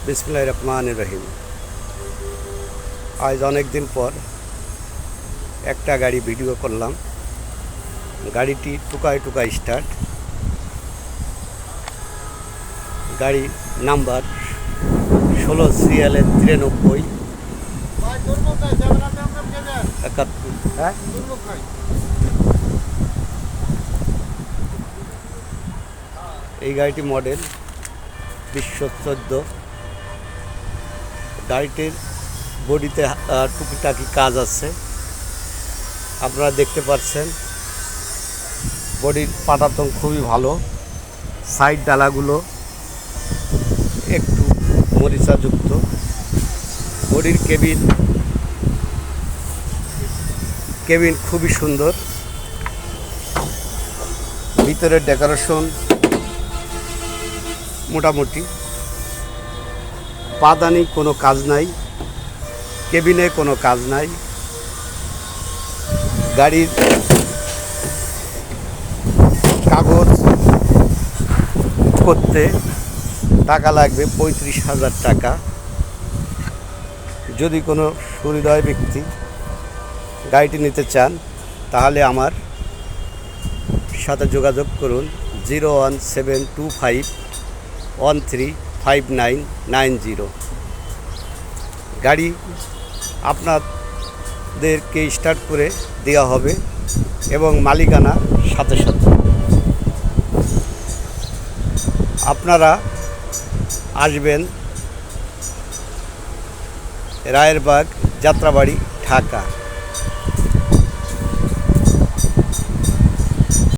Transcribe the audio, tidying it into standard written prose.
বিসমিল্লাহির রহমানির রহিম। আজ অনেক দিন পর একটা গাড়ি ভিডিও করলাম। গাড়িটি টুকায় টুকায় স্টার্ট। গাড়ি নাম্বার 16 সিরিয়ালের 93 71। হ্যাঁ, এই গাড়িটি মডেল 2014। গাড়িটির বডিতে টুকিটাকি কাজ আছে, আপনারা দেখতে পাচ্ছেন। বডির পাটাতন খুবই ভালো, সাইড ডালাগুলো একটু মরিচাযুক্ত। বডির কেবিন খুবই সুন্দর। ভিতরের ডেকোরেশন মোটামুটি। পাদানি কোনো কাজ নাই, কেবিনে কোনো কাজ নাই। গাড়ির কাগজ করতে টাকা লাগবে 35,000 টাকা। যদি কোনো সুহৃদয় ব্যক্তি গাড়িটি নিতে চান তাহলে আমার সাথে যোগাযোগ করুন 01725135990। গাড়ি আপনাদেরকে স্টার্ট করে দেওয়া হবে এবং মালিকানা সাথে সাথে। আপনারা আসবেন রায়েরবাগ, যাত্রাবাড়ি, ঢাকা।